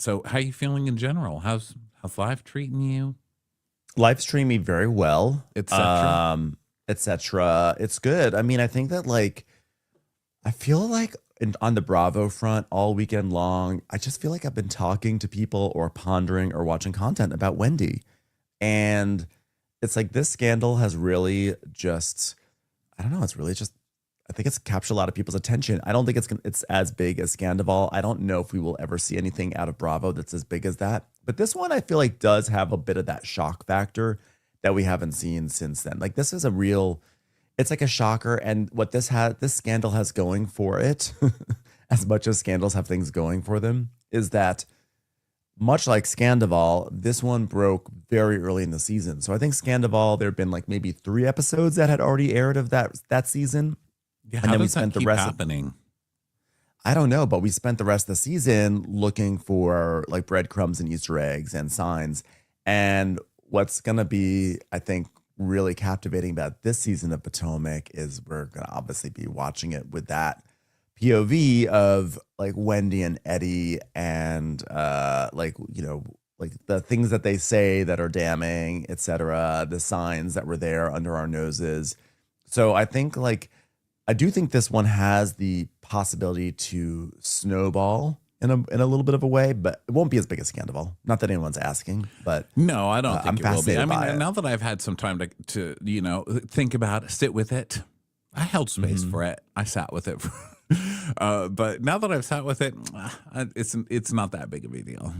So how you feeling in general? How's life treating you, Life's treating me very well, etc.? etc. It's good. I mean, I think that like I feel like on the Bravo front all weekend long, I just feel like I've been talking to people or pondering or watching content about Wendy. And it's like this scandal has really just, I don't know, it's really just, I think it's captured a lot of people's attention. I don't think it's as big as Scandival. I don't know if we will ever see anything out of Bravo that's as big as that. But this one I feel like does have a bit of that shock factor that we haven't seen since then. Like this is a real, it's like a shocker. And what this scandal has going for it, as much as scandals have things going for them, is that much like Scandival, this one broke very early in the season. So I think Scandival, there have been like maybe 3 episodes that had already aired of that season. Yeah, And how then we does that spent the keep rest happening? I don't know, but we spent the rest of the season looking for like breadcrumbs and Easter eggs and signs. And what's going to be, I think, really captivating about this season of Potomac is we're going to obviously be watching it with that POV of like Wendy and Eddie and like, you know, like the things that they say that are damning, etc., the signs that were there under our noses. So I think like I do think this one has the possibility to snowball in a little bit of a way, but it won't be as big as Scandival. Not that anyone's asking, but No, I don't I'm think it will be. I fascinated by mean, it. now that I've had some time to think about it, sit with it, I held space Mhm. for it. I sat with it. But now that I've sat with it, it's not that big of a deal.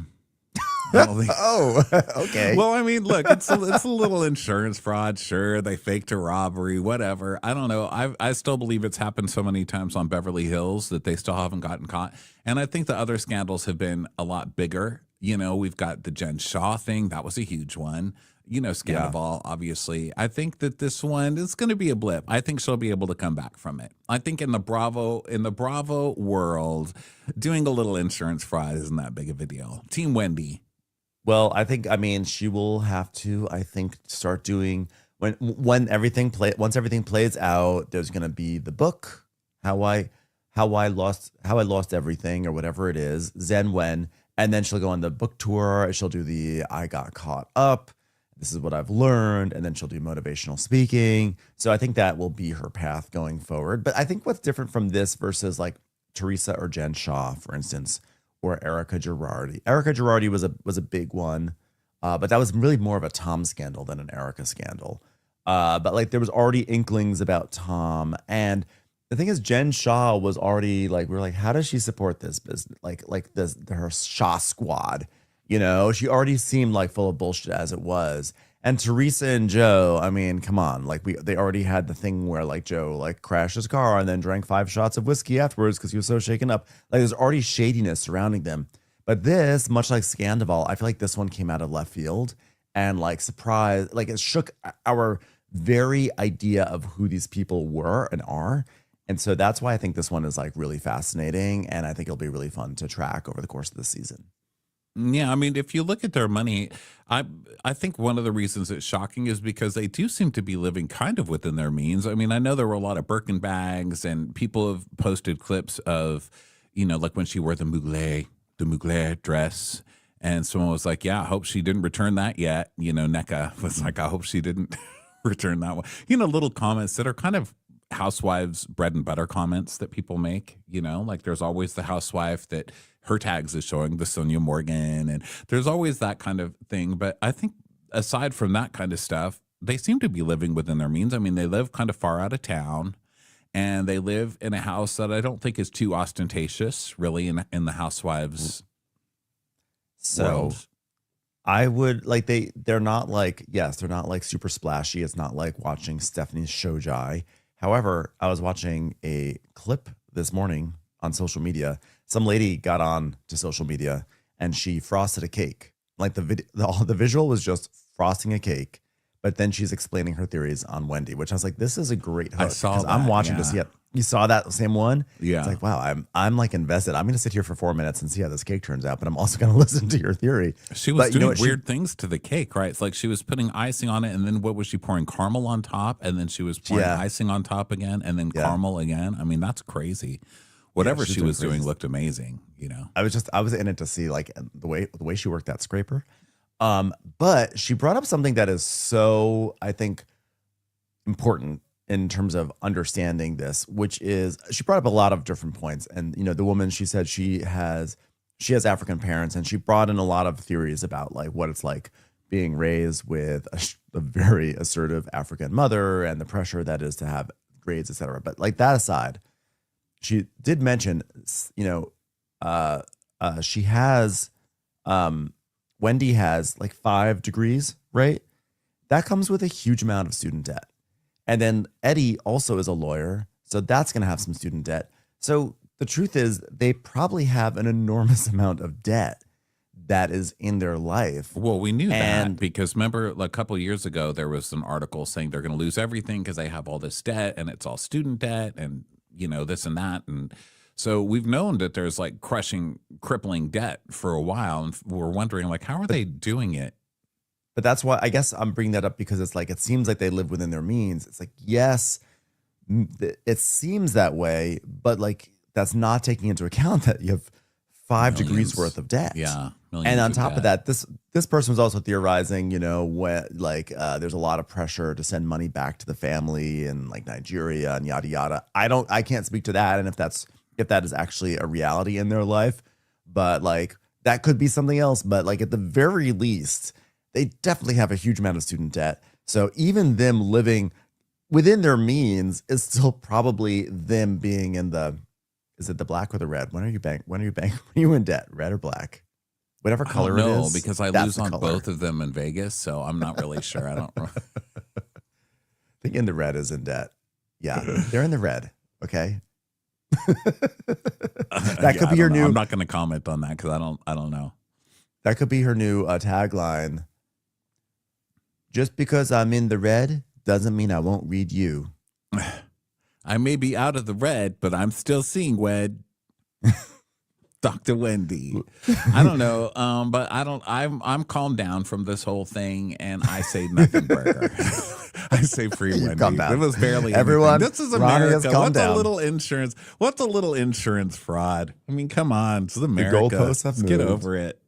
I don't think. Oh, okay. Well, I mean, look, it's a little insurance fraud. Sure, they faked a robbery, whatever. I don't know. I still believe it's happened so many times on Beverly Hills that they still haven't gotten caught. And I think the other scandals have been a lot bigger. You know, we've got the Jen Shaw thing. That was a huge one. You know, Yeah. Scandival, obviously. I think that this one is going to be a blip. I think she'll be able to come back from it. I think in the Bravo world, doing a little insurance fraud isn't that big of a deal. Team Wendy. Well, I mean, she will have to, I think, start doing when once everything plays out, there's gonna be the book, how I lost everything or whatever it is, Zen When, and then she'll go on the book tour, she'll do the I got caught up. This is what I've learned, and then she'll do motivational speaking. So I think that will be her path going forward. But I think what's different from this versus like Teresa or Jen Shaw, for instance, or Erica Girardi. Erica Girardi was a big one, but that was really more of a Tom scandal than an Erica scandal. But like there was already inklings about Tom, and the thing is, Jen Shaw was already like we are like, how does she support this business? Like this her Shaw squad, you know? She already seemed like full of bullshit as it was. And Teresa and Joe, I mean, come on, like they already had the thing where like Joe like crashed his car and then drank 5 shots of whiskey afterwards because he was so shaken up. Like there's already shadiness surrounding them. But this, much like Scandival, I feel like this one came out of left field and like surprise, like it shook our very idea of who these people were and are. And so that's why I think this one is like really fascinating, and I think it'll be really fun to track over the course of the season. Yeah, I mean, if you look at their money, I I think one of the reasons it's shocking is because they do seem to be living kind of within their means. I mean, I know there were a lot of Birkin bags, and people have posted clips of, like when she wore the Mugler dress, and someone was like, "Yeah, I hope she didn't return that yet." NECA was like, "I hope she didn't return that one." Little comments that are kind of housewives bread and butter comments that people make. Like there's always the housewife that her tags is showing the Sonia Morgan, and there's always that kind of thing. But I think aside from that kind of stuff, they seem to be living within their means. I mean, they live kind of far out of town, and they live in a house that I don't think is too ostentatious, really, in the housewives So world. I would like they're not like yes, they're not like super splashy. It's not like watching Stephanie's Shojai. However, I was watching a clip this morning on social media. Some lady got on to social media and she frosted a cake. Like the visual was just frosting a cake, but then she's explaining her theories on Wendy, which I was like, this is a great I hook saw because I'm that, watching to yeah. see it. You saw that same one? Yeah. It's like, wow, I'm like invested. I'm going to sit here for 4 minutes and see how this cake turns out, but I'm also going to listen to your theory. She was But you know doing what? weird things to the cake, right? It's like she was putting icing on it, and then what was she pouring? Caramel on top, and then she was pouring Yeah, icing on top again, and then yeah. caramel again. I mean, that's crazy. Yeah, whatever she's she doing was doing crazy. looked amazing, you know. I was in it to see like the way she worked that scraper. But she brought up something that is so, I think, important in terms of understanding this, which is she brought up a lot of different points. And the woman, she said she has African parents, and she brought in a lot of theories about like what it's like being raised with a very assertive African mother and the pressure that is to have grades, etc. But like that aside, she did mention, she has, Wendy has like 5 degrees, right? That comes with a huge amount of student debt. And then Eddie also is a lawyer, so that's going to have some student debt. So the truth is they probably have an enormous amount of debt that is in their life. Well, we knew And that because remember a couple of years ago, there was an article saying they're going to lose everything because they have all this debt and it's all student debt and, this and that. And so we've known that there's like crippling debt for a while. And we're wondering like, how are they doing it? But that's why I guess I'm bringing that up, because it's like, it seems like they live within their means. It's like, yes, it seems that way, but like, that's not taking into account that you have 5 degrees worth of debt. Yeah. And on top of that, this person was also theorizing, when like there's a lot of pressure to send money back to the family in like Nigeria and yada yada. I can't speak to that, and if that is actually a reality in their life, but like that could be something else. But like at the very least, they definitely have a huge amount of student debt. So even them living within their means is still probably them being in the, is it the black or the red? When are you in debt? Red or black? Whatever color it is. Because I lose on both of them in Vegas, so I'm not really sure. I don't. I think in the red is in debt. Yeah, they're in the red. Okay. That could be your new. I'm not going to comment on that because I don't know. That could be her new tagline. Just because I'm in the red doesn't mean I won't read you. I may be out of the red, but I'm still seeing Wed. Dr. Wendy. I don't know, but I'm calmed down from this whole thing, and I say nothing burger. I say free Wendy. Calm down. It was barely everyone. Anything. This is Ronnie America. Calm down. A little insurance? What's a little insurance fraud? I mean, come on, it's America. The goalposts have Let's get moved. over it.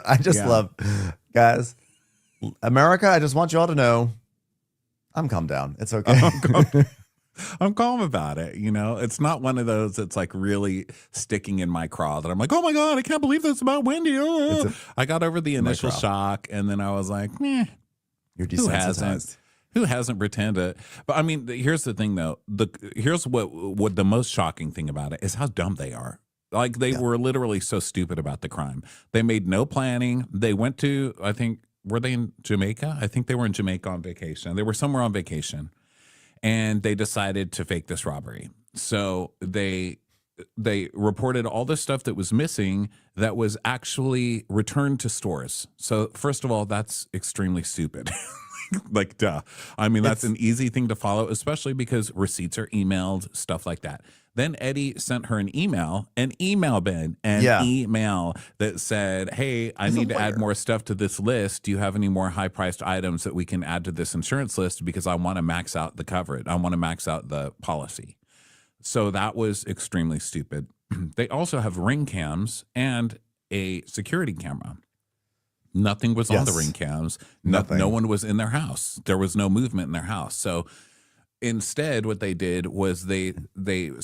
I just love, guys, America. I just want you all to know, I'm calmed down. It's okay. I'm calm about it. It's not one of those that's like really sticking in my craw that I'm like, oh my God, I can't believe this about Wendy. Oh. I got over the initial shock, and then I was like, You're desensitized. Who hasn't pretended? But I mean, here's the thing though. Here's what the most shocking thing about it is how dumb they are. Like they were literally so stupid about the crime. They made no planning. They went to, I think, were they in Jamaica? I think they were in Jamaica on vacation. They were somewhere on vacation. And they decided to fake this robbery. So they reported all the stuff that was missing that was actually returned to stores. So first of all, that's extremely stupid. Like, duh. I mean, that's an easy thing to follow, especially because receipts are emailed, stuff like that. Then Eddie sent her an email that said, hey, I need to add more stuff to this list. Do you have any more high-priced items that we can add to this insurance list? Because I want to max out the coverage. I want to max out the policy. So that was extremely stupid. They also have ring cams and a security camera. Nothing was on the ring cams. No one was in their house. There was no movement in their house. So instead, what they did was they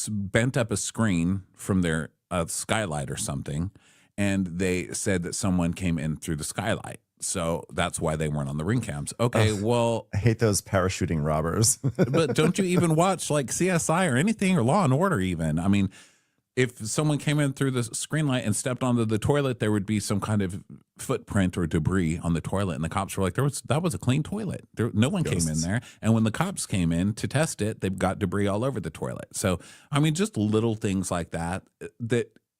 bent up a screen from their Skylight or something, and they said that someone came in through the Skylight. So that's why they weren't on the ring cams. Okay, well, I hate those parachuting robbers. But don't you even watch like CSI or anything or Law and Order even? I mean, if someone came in through the screen light and stepped onto the toilet, there would be some kind of footprint or debris on the toilet. And the cops were like, that was a clean toilet. No one came in there. And when the cops came in to test it, they've got debris all over the toilet. So, I mean, just little things like that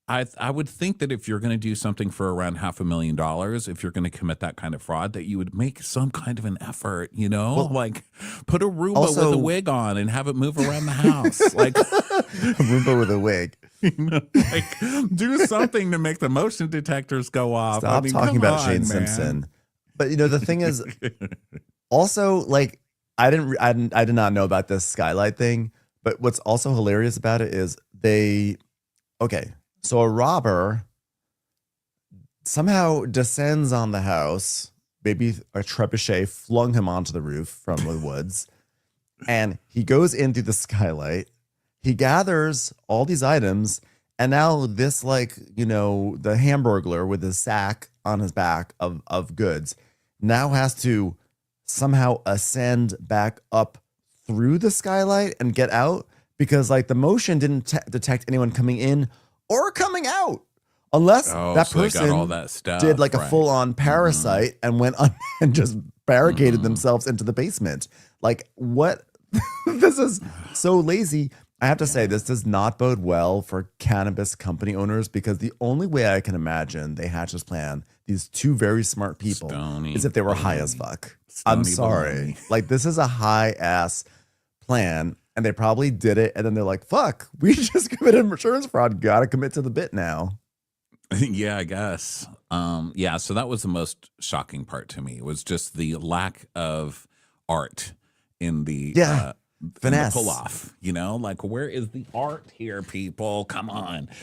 I would think that if you're going to do something for around $500,000, if you're going to commit that kind of fraud, that you would make some kind of an effort, well, like put a Roomba with a wig on and have it move around the house. Like a Roomba with a wig. Like do something to make the motion detectors go off. Stop talking about Shane Simpson. But the thing is, also, like I did not know about this Skylight thing. But what's also hilarious about it is they okay, so a robber somehow descends on the house. Maybe a trebuchet flung him onto the roof from the woods. And he goes in through the skylight. He gathers all these items. And now this, like, the Hamburglar with his sack on his back of goods now has to somehow ascend back up through the skylight and get out because, like, the motion didn't detect anyone coming in or coming out. Unless that so they person got all that stuff, did like a right. full-on parasite and went on and just barricaded themselves into the basement. Like, what? This is so lazy. I have to say, this does not bode well for cannabis company owners because the only way I can imagine they hatch this plan, these two very smart people, is if they were high as fuck. I'm sorry. Like, this is a high-ass plan, and they probably did it, and then they're like, fuck, we just committed insurance fraud. Gotta commit to the bit now. Yeah, I guess. Yeah, so that was the most shocking part to me. It was just the lack of art in the finesse pull off. Like, where is the art here, people? Come on.